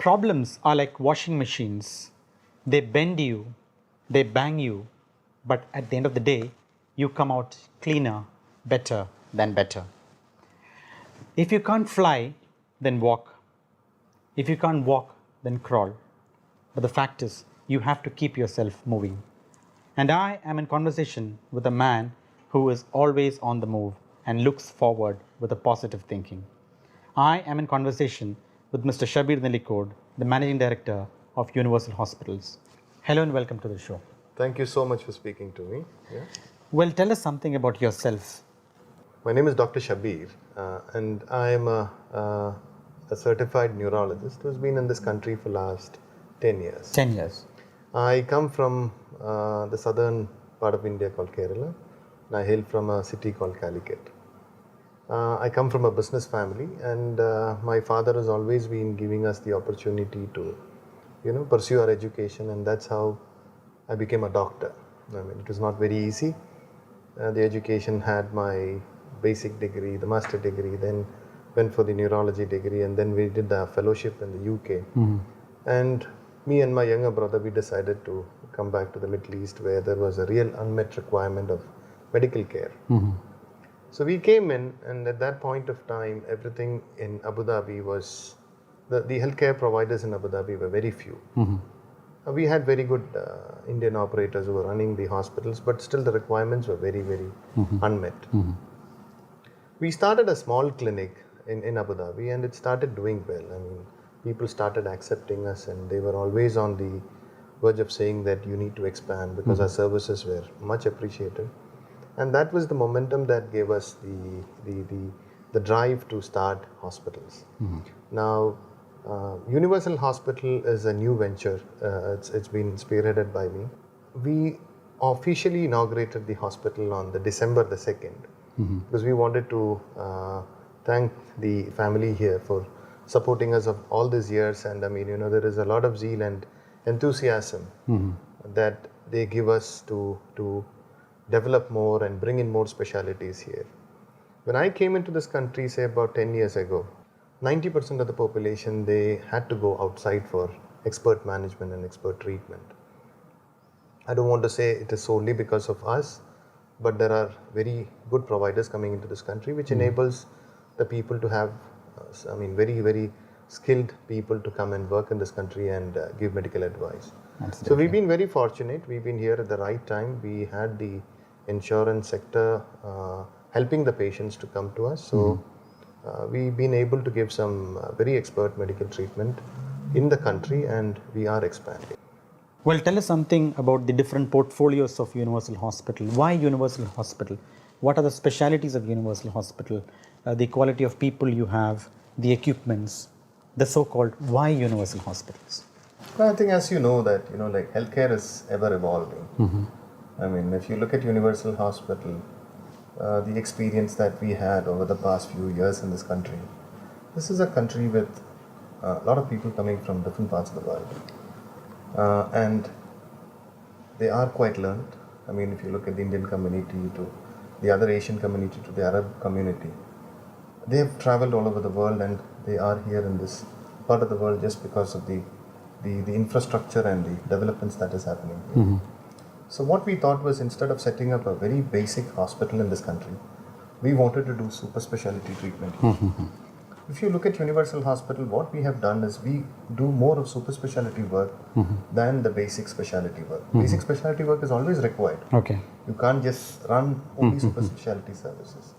Problems are like washing machines. They bend you, they bang you, but at the end of the day, you come out cleaner, better than better. If you can't fly, then walk. If you can't walk, then crawl. But the fact is, you have to keep yourself moving. And I am in conversation with a man who is always on the move and looks forward with a positive thinking. I am in conversation with Mr. Shabeer Nellikode, the Managing Director of Universal Hospitals. Hello and welcome to the show. Thank you so much for speaking to me. Yeah. Well, tell us something about yourself. My name is Dr. Shabeer and I am a certified neurologist who's been in this country for last 10 years. 10 years. I come from the southern part of India called Kerala, and I hail from a city called Calicut. I come from a business family, and my father has always been giving us the opportunity to, pursue our education, and that's how I became a doctor. I mean, it was not very easy. The education had my basic degree, the master degree, then went for the neurology degree, and then we did the fellowship in the UK. And me and my younger brother, we decided to come back to the Middle East, where there was a real unmet requirement of medical care. So we came in, and at that point of time, everything in Abu Dhabi was, the healthcare providers in Abu Dhabi were very few. We had very good Indian operators who were running the hospitals, but still the requirements were very, very unmet. We started a small clinic in Abu Dhabi, and it started doing well. I mean, people started accepting us, and they were always on the verge of saying that you need to expand because our services were much appreciated. And that was the momentum that gave us the drive to start hospitals. Now, Universal Hospital is a new venture. It's been spearheaded by me. We officially inaugurated the hospital on the December the 2nd because we wanted to thank the family here for supporting us of all these years. And I mean, there is a lot of zeal and enthusiasm that they give us to develop more and bring in more specialities here. When I came into this country, say about 10 years ago, 90% of the population, they had to go outside for expert management and expert treatment. I don't want to say it is solely because of us, but there are very good providers coming into this country, which enables the people to have, very, very skilled people to come and work in this country and give medical advice. Absolutely. So we've been very fortunate. We've been here at the right time. We had the insurance sector helping the patients to come to us. So we've been able to give some very expert medical treatment in the country, and we are expanding. Well, tell us something about the different portfolios of Universal Hospital. Why Universal Hospital? What are the specialities of Universal Hospital? The quality of people you have, the equipments, the so-called why Universal Hospitals? Well, I think as you know that, like healthcare is ever evolving. I mean, if you look at Universal Hospital, the experience that we had over the past few years in this country, this is a country with a lot of people coming from different parts of the world. And they are quite learned. I mean, if you look at the Indian community to the other Asian community to the Arab community, they have traveled all over the world, and they are here in this part of the world just because of the infrastructure and the developments that is happening here. So what we thought was, instead of setting up a very basic hospital in this country, we wanted to do super specialty treatment here. If you look at Universal Hospital, what we have done is we do more of super specialty work than the basic specialty work. Basic specialty work is always required. Okay. You can't just run only super specialty services.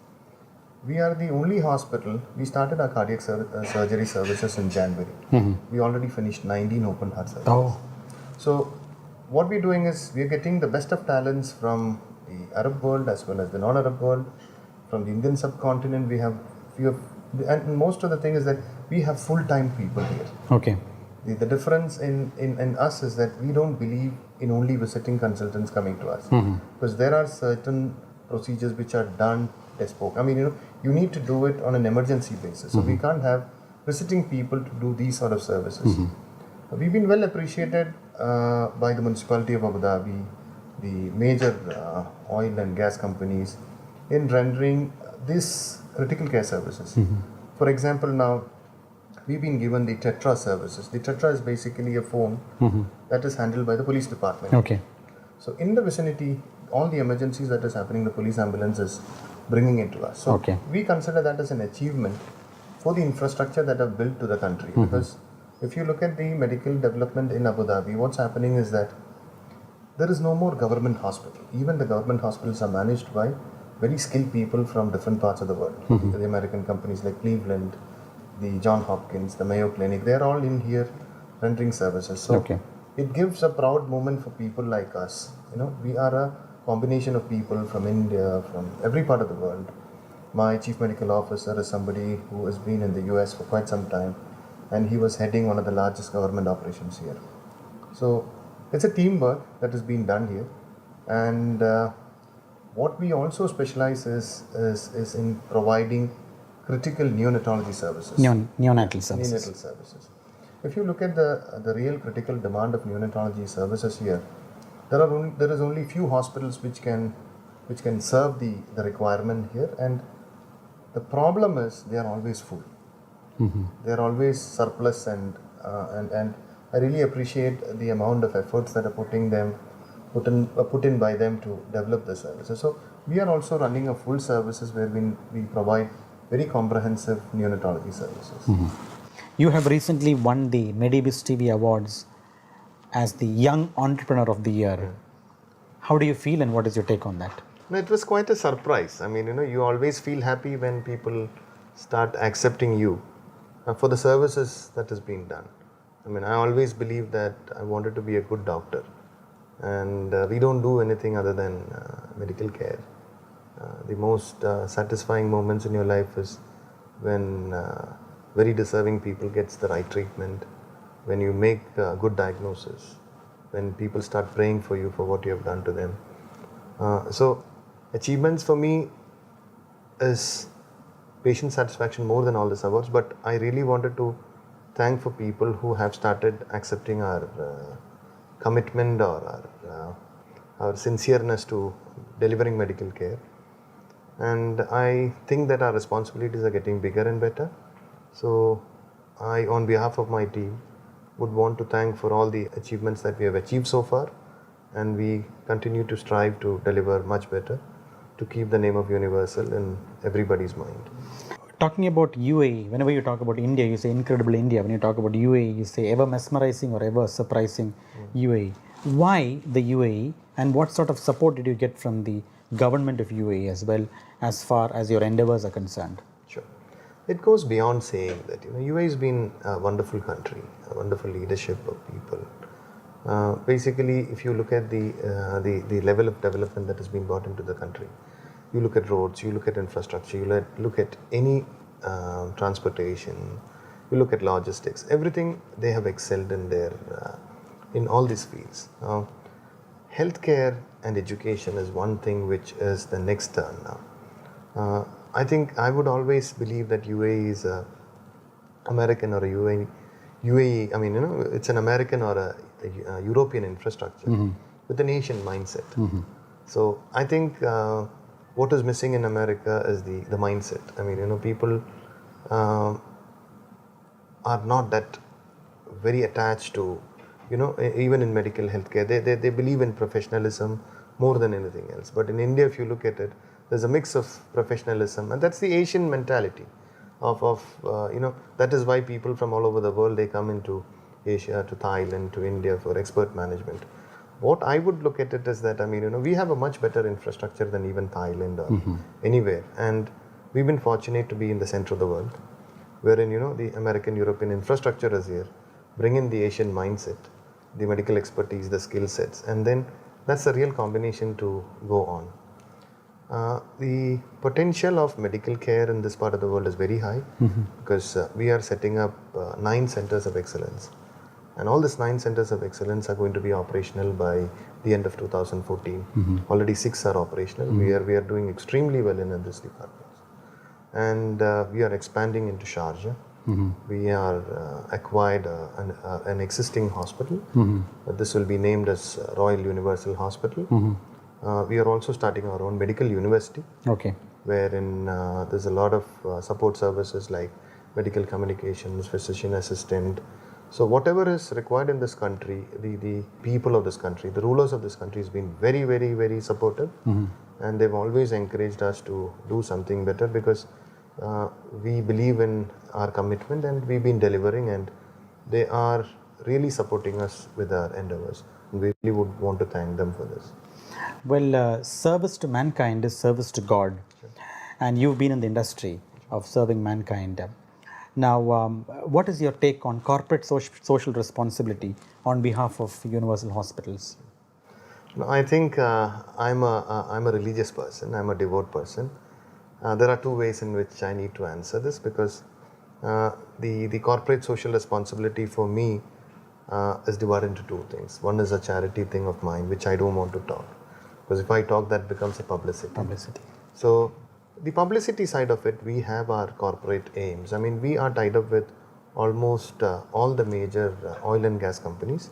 We are the only hospital. We started our cardiac surgery services in January. We already finished 19 open heart surgeries. Oh. So what we're doing is we're getting the best of talents from the Arab world as well as the non-Arab world. From the Indian subcontinent, we have few, and most of the thing is that we have full-time people here. Okay. The difference in us is that we don't believe in only visiting consultants coming to us, because there are certain procedures which are done bespoke. I mean, you need to do it on an emergency basis. So we can't have visiting people to do these sort of services. We've been well appreciated by the municipality of Abu Dhabi, the major oil and gas companies, in rendering these critical care services. For example, now we've been given the Tetra services. The Tetra is basically a phone that is handled by the police department. Okay. So in the vicinity, all the emergencies that is happening, the police ambulance is bringing it to us. So Okay. we consider that as an achievement for the infrastructure that have built to the country. Because if you look at the medical development in Abu Dhabi, what's happening is that there is no more government hospital. Even the government hospitals are managed by very skilled people from different parts of the world. The American companies like Cleveland, the John Hopkins, the Mayo Clinic, they're all in here rendering services. So Okay. it gives a proud moment for people like us. We are a combination of people from India, from every part of the world. My chief medical officer is somebody who has been in the US for quite some time, and he was heading one of the largest government operations here. So it's a teamwork that is being done here, and what we also specialize is in providing critical neonatology services. Neonatal services. Neonatal services. If you look at the real critical demand of neonatology services here, there is only few hospitals which can serve the requirement here, and the problem is they are always full. They are always surplus, and I really appreciate the amount of efforts that are put in by them to develop the services. So we are also running a full services where we provide very comprehensive neonatology services. You have recently won the Medibis TV Awards as the Young Entrepreneur of the Year. How do you feel, and what is your take on that? No, it was quite a surprise. I mean, you always feel happy when people start accepting you for the services that is being done. I mean, I always believed that I wanted to be a good doctor, and we don't do anything other than medical care. The most satisfying moments in your life is when very deserving people gets the right treatment, when you make a good diagnosis, when people start praying for you for what you have done to them. So achievements for me is patient satisfaction more than all these awards, but I really wanted to thank for people who have started accepting our commitment or our sincereness to delivering medical care. And I think that our responsibilities are getting bigger and better. So I, on behalf of my team, would want to thank for all the achievements that we have achieved so far, and we continue to strive to deliver much better, to keep the name of Universal in everybody's mind. Talking about UAE, whenever you talk about India, you say incredible India. When you talk about UAE, you say ever mesmerizing or ever surprising UAE. Why the UAE, and what sort of support did you get from the government of UAE as well, as far as your endeavors are concerned? Sure. It goes beyond saying that UAE has been a wonderful country, a wonderful leadership of people. Basically, if you look at the level of development that has been brought into the country, you look at roads, you look at infrastructure, you look at any transportation, you look at logistics, everything they have excelled in all these fields. Healthcare and education is one thing which is the next turn now. I think I would always believe that UAE is a American or a UAE. I mean, it's an American or a European infrastructure with an Asian mindset. So I think what is missing in America is the mindset. I mean, people are not that very attached to, even in medical healthcare, they believe in professionalism more than anything else. But in India, if you look at it, there's a mix of professionalism, and that's the Asian mentality that is why people from all over the world, they come into Asia, to Thailand, to India for expert management. What I would look at it is that, we have a much better infrastructure than even Thailand or anywhere. And we've been fortunate to be in the center of the world, wherein, the American, European infrastructure is here. Bring in the Asian mindset, the medical expertise, the skill sets, and then that's a real combination to go on. The potential of medical care in this part of the world is very high because we are setting up 9 centers of excellence. And all these 9 centers of excellence are going to be operational by the end of 2014. Already 6 are operational. We are doing extremely well in this department. And we are expanding into Sharjah. We are acquired an existing hospital. This will be named as Royal Universal Hospital. We are also starting our own medical university. Okay. Wherein there's a lot of support services like medical communications, physician assistant. So whatever is required in this country, the people of this country, the rulers of this country has been very, very, very supportive. And they've always encouraged us to do something better because we believe in our commitment and we've been delivering, and they are really supporting us with our endeavors. And we really would want to thank them for this. Well, service to mankind is service to God. And you've been in the industry of serving mankind. Now, what is your take on corporate social responsibility on behalf of Universal Hospitals? No, I think I'm a religious person. I'm a devout person. There are two ways in which I need to answer this, because the corporate social responsibility for me is divided into two things. One is a charity thing of mine, which I don't want to talk, because if I talk, that becomes a publicity. So the publicity side of it, we have our corporate aims. I mean, we are tied up with almost all the major oil and gas companies,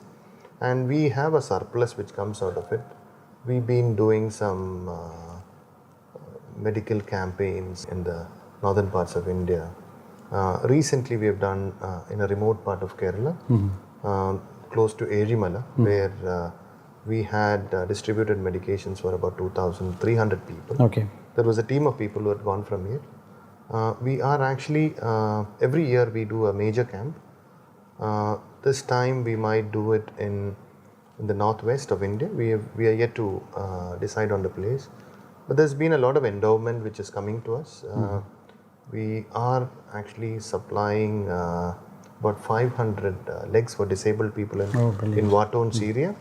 and we have a surplus which comes out of it. We've been doing some medical campaigns in the northern parts of India. Recently, we have done in a remote part of Kerala, close to Erimala, where we had distributed medications for about 2,300 people. Okay. There was a team of people who had gone from here. We are actually, every year we do a major camp. This time we might do it in the northwest of India. We are yet to decide on the place. But there's been a lot of endowment which is coming to us. We are actually supplying about 500 legs for disabled people in war-torn Syria.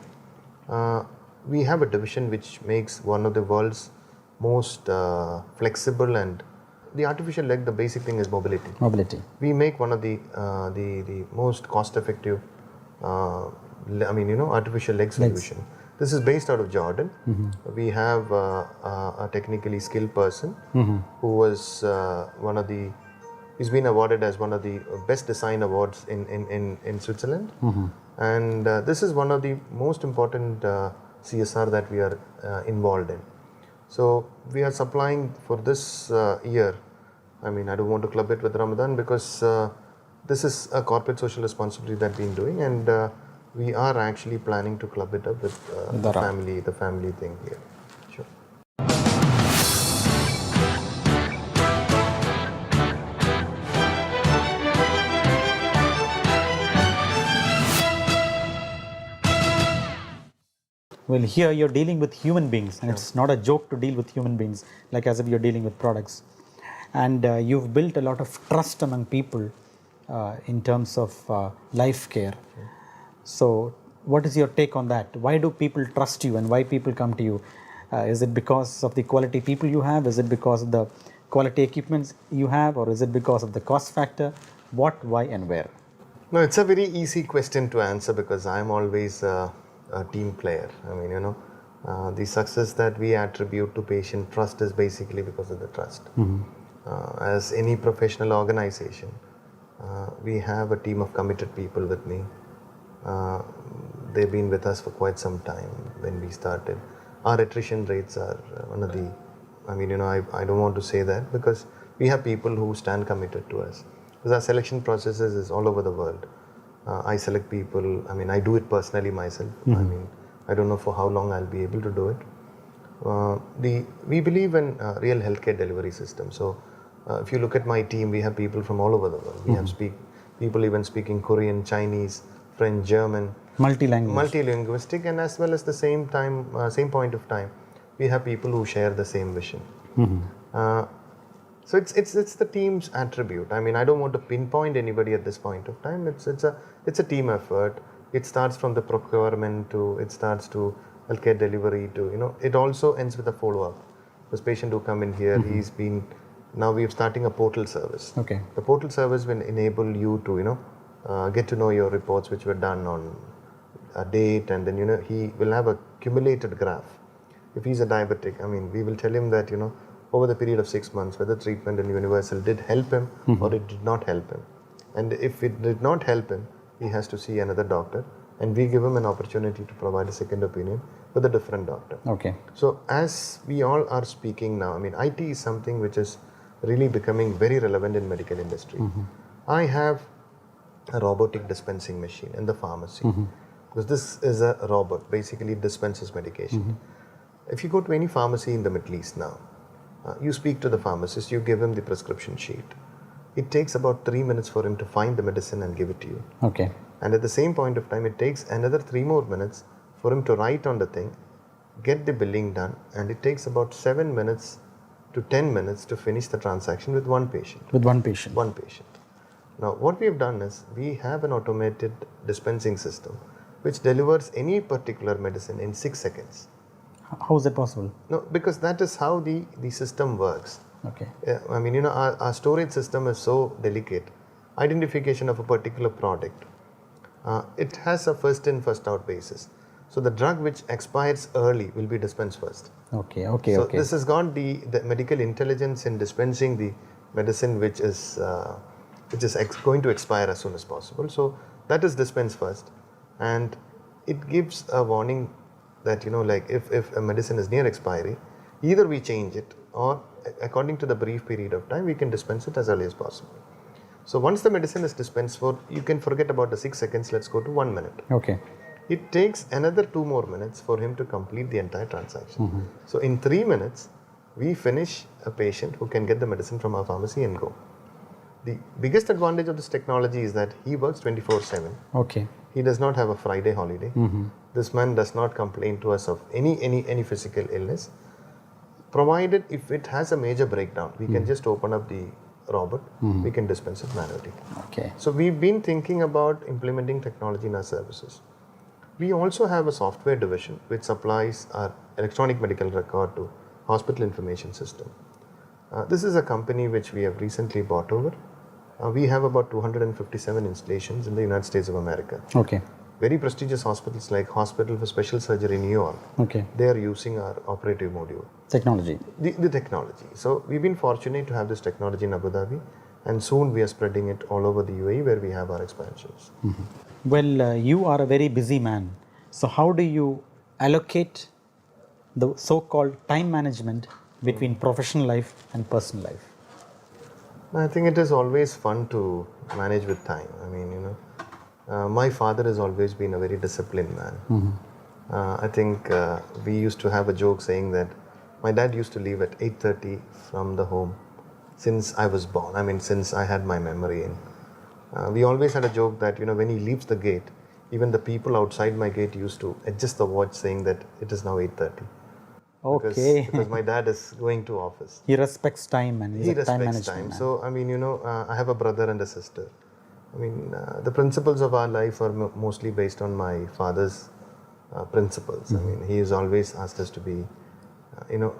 We have a division which makes one of the world's most flexible, and the artificial leg, the basic thing is mobility. We make one of the most cost-effective, artificial leg solution. This is based out of Jordan. We have a technically skilled person who was he's been awarded as one of the best design awards in Switzerland. And this is one of the most important CSR that we are involved in. So we are supplying for this year. I mean, I don't want to club it with Ramadan, because this is a corporate social responsibility that we've been doing, and we are actually planning to club it up with the family thing here. Sure. Well, here you're dealing with human beings, and it's not a joke to deal with human beings, like as if you're dealing with products. And you've built a lot of trust among people in terms of life care. So what is your take on that? Why do people trust you, and why people come to you? Is it because of the quality people you have? Is it because of the quality equipments you have? Or is it because of the cost factor? What, why, and where? No, it's a very easy question to answer, because I'm always a team player. I mean, the success that we attribute to patient trust is basically because of the trust. As any professional organization, we have a team of committed people with me. They've been with us for quite some time when we started. Our attrition rates are one of the, I don't want to say that, because we have people who stand committed to us. Because our selection processes is all over the world. I select people, I do it personally myself. I don't know for how long I'll be able to do it. We believe in real healthcare delivery system. So if you look at my team, we have people from all over the world. We have people even speaking Korean, Chinese, French, German. Multilinguistic, and as well as the same point of time, we have people who share the same vision. So it's the team's attribute. I don't want to pinpoint anybody at this point of time. It's a team effort. It starts from the procurement it starts to healthcare delivery to, it also ends with a follow-up. This patient who come in here, now we're starting a portal service. Okay. The portal service will enable you to, get to know your reports which were done on a date, and then, he will have a cumulated graph. If he's a diabetic, we will tell him that, over the period of 6 months, whether treatment in Universal did help him or it did not help him. And if it did not help him, he has to see another doctor, and we give him an opportunity to provide a second opinion with a different doctor. Okay. So as we all are speaking now, IT is something which is really becoming very relevant in medical industry. I have a robotic dispensing machine in the pharmacy because this is a robot. Basically, it dispenses medication. If you go to any pharmacy in the Middle East now, you speak to the pharmacist, you give him the prescription sheet. It takes about 3 minutes for him to find the medicine and give it to you. Okay. And at the same point of time, it takes another 3 more minutes for him to write on the thing, get the billing done, and it takes about 7 minutes to 10 minutes to finish the transaction with one patient. With one patient. One patient. Now, what we have done is we have an automated dispensing system which delivers any particular medicine in 6 seconds. How is that possible? No, because that is how the system works. Okay. I mean, you know, our storage system is so delicate. Identification of a particular product, it has a first in, first out basis. So the drug which expires early will be dispensed first. Okay. So this has got the medical intelligence in dispensing the medicine which is going to expire as soon as possible. So that is dispensed first, and it gives a warning that, you know, like if a medicine is near expiry, either we change it or according to the brief period of time we can dispense it as early as possible. So once the medicine is dispensed for, you can forget about the 6 seconds, let's go to 1 minute. Okay. It takes another 2 more minutes for him to complete the entire transaction. So in 3 minutes, we finish a patient who can get the medicine from our pharmacy and go. The biggest advantage of this technology is that he works 24/7. Okay. He does not have a Friday holiday. This man does not complain to us of any physical illness. Provided if it has a major breakdown, we can just open up the robot, we can dispense it manually. Okay. So we've been thinking about implementing technology in our services. We also have a software division which supplies our electronic medical record to hospital information system. This is a company which we have recently bought over. We have about 257 installations in the United States of America. Okay. Very prestigious hospitals like Hospital for Special Surgery in New York, Okay. they are using our operative module. Technology. The technology. So we've been fortunate to have this technology in Abu Dhabi, and soon we are spreading it all over the UAE where we have our expansions. Well, you are a very busy man. So how do you allocate the so-called time management between professional life and personal life? I think it is always fun to manage with time. I mean, you know, my father has always been a very disciplined man. I think we used to have a joke saying that my dad used to leave at 8:30 from the home since I was born. I mean, since I had my memory. And we always had a joke that, you know, when he leaves the gate, even the people outside my gate used to adjust the watch saying that it is now 8:30. Okay. Because my dad is going to office. He respects time and he's He a time respects management time. man. So, I mean, you know, I have a brother and a sister. I mean, the principles of our life are mostly based on my father's principles. I mean, he has always asked us to be, you know,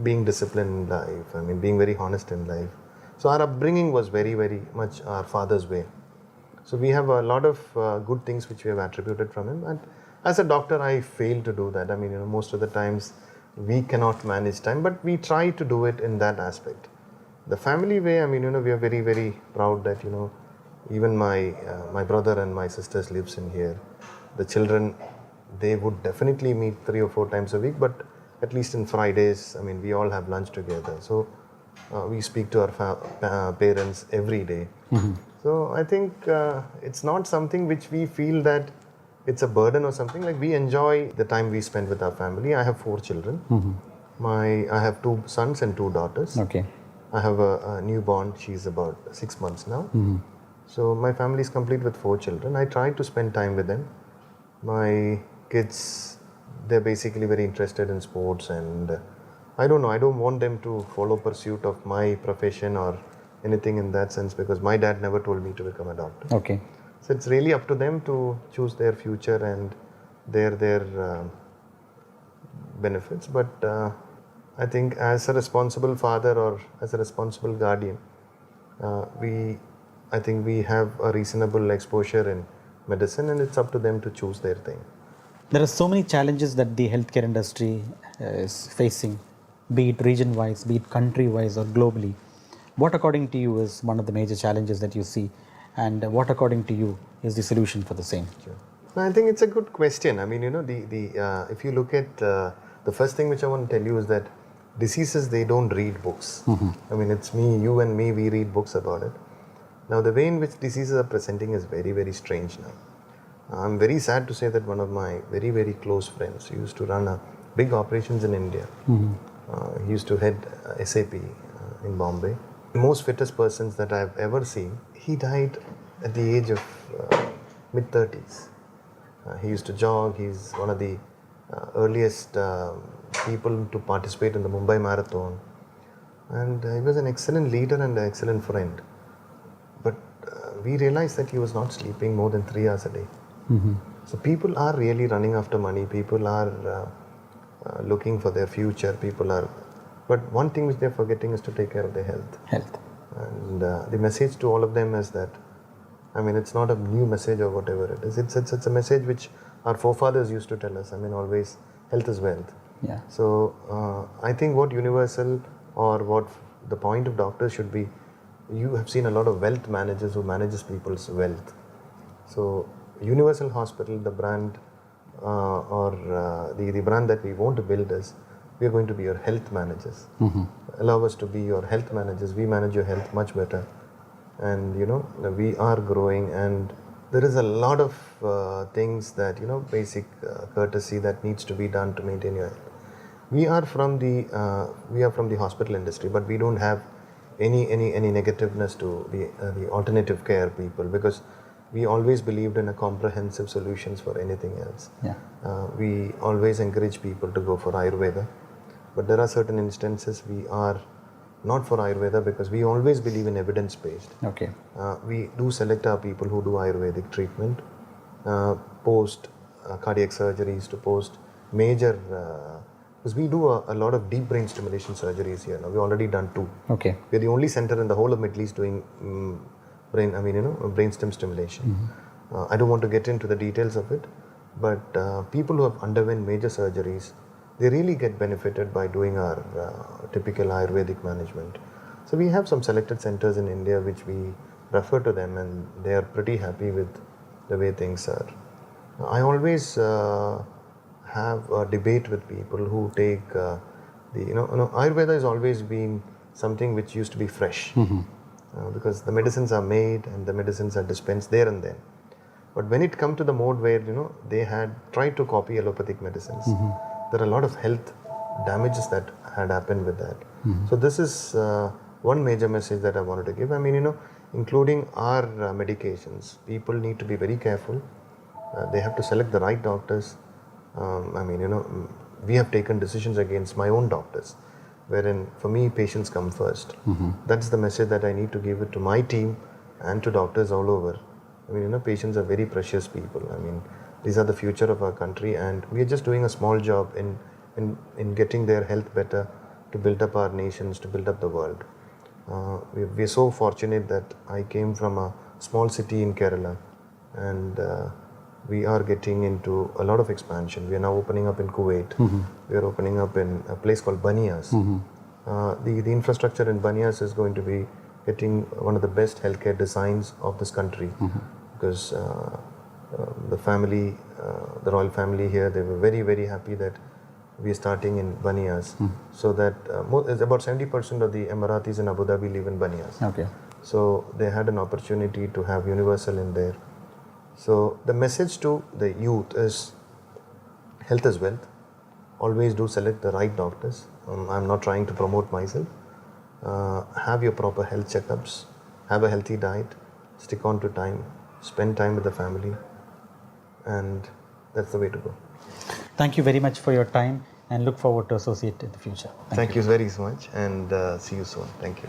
being disciplined in life. I mean, being very honest in life. So our upbringing was very, very much our father's way. So we have a lot of good things which we have attributed from him. And as a doctor, I fail to do that. I mean, you know, most of the times we cannot manage time, but we try to do it in that aspect. The family way, I mean, you know, we are very, very proud that, you know, even my brother and my sisters lives in here. The children, they would definitely meet 3 or 4 times a week, but at least in Fridays, I mean, we all have lunch together. So we speak to our parents every day. So I think it's not something which we feel that it's a burden or something. Like, we enjoy the time we spend with our family. I have 4 children. I have 2 sons and 2 daughters. Okay. I have a newborn. She's about 6 months now. So my family is complete with 4 children. I try to spend time with them. My kids, they're basically very interested in sports, and I don't know, I don't want them to follow pursuit of my profession or anything in that sense, because my dad never told me to become a doctor. Okay. So it's really up to them to choose their future and their benefits. But I think as a responsible father or as a responsible guardian, I think we have a reasonable exposure in medicine, and it's up to them to choose their thing. There are so many challenges that the healthcare industry is facing, be it region-wise, be it country-wise or globally. What according to you is one of the major challenges that you see, and what according to you is the solution for the same? Sure. I think it's a good question. I mean, you know, if you look at the first thing which I want to tell you is that diseases, they don't read books. I mean, it's me, you and me, we read books about it. Now, the way in which diseases are presenting is very, very strange now. I'm very sad to say that one of my very, very close friends used to run a big operations in India. He used to head SAP in Bombay. The most fittest persons that I've ever seen, he died at the age of mid 30s. He used to jog. He's one of the earliest people to participate in the Mumbai Marathon. And he was an excellent leader and an excellent friend. But we realized that he was not sleeping more than 3 hours a day. So people are really running after money. People are looking for their future. But one thing which they're forgetting is to take care of their health. And the message to all of them is that, I mean, it's not a new message or whatever it is. It's a message which our forefathers used to tell us. I mean, always health is wealth. Yeah. So I think what universal or what the point of doctors should be, you have seen a lot of wealth managers who manages people's wealth. So Universal Hospital, the brand the brand that we want to build is, we are going to be your health managers. Allow us to be your health managers. We manage your health much better. And we are growing, and there is a lot of things that basic courtesy that needs to be done to maintain your health. We are from the hospital industry, but we don't have any negativeness to the alternative care people, because we always believed in a comprehensive solutions for anything else. Yeah. We always encourage people to go for Ayurveda, but there are certain instances we are not for Ayurveda because we always believe in evidence-based. Okay. We do select our people who do Ayurvedic treatment, post cardiac surgeries to post major, because we do a lot of deep brain stimulation surgeries here. Now we've already done 2. Okay. We're the only center in the whole of Middle East doing brainstem stimulation. I don't want to get into the details of it, but people who have underwent major surgeries, they really get benefited by doing our typical Ayurvedic management. So we have some selected centers in India which we refer to them, and they are pretty happy with the way things are. I always have a debate with people who take Ayurveda has always been something which used to be fresh, because the medicines are made and the medicines are dispensed there and then. But when it comes to the mode where they had tried to copy allopathic medicines, there are a lot of health damages that had happened with that. So this is one major message that I wanted to give. I mean, including our medications, people need to be very careful. They have to select the right doctors. We have taken decisions against my own doctors, wherein for me patients come first. That's the message that I need to give it to my team and to doctors all over. I mean, patients are very precious people. I mean, these are the future of our country, and we are just doing a small job in getting their health better, to build up our nations, to build up the world. We are so fortunate that I came from a small city in Kerala, and we are getting into a lot of expansion. We are now opening up in Kuwait. We are opening up in a place called Banias. The infrastructure in Banias is going to be getting one of the best healthcare designs of this country, because the family, the royal family here, they were very, very happy that we are starting in Banias. So that about 70% of the Emiratis in Abu Dhabi live in Banias. Okay. So they had an opportunity to have Universal in there. So the message to the youth is, health is wealth. Always do select the right doctors. I'm not trying to promote myself. Have your proper health checkups. Have a healthy diet. Stick on to time. Spend time with the family. And that's the way to go. Thank you very much for your time, and look forward to associate in the future. Thank you very much, and see you soon. Thank you.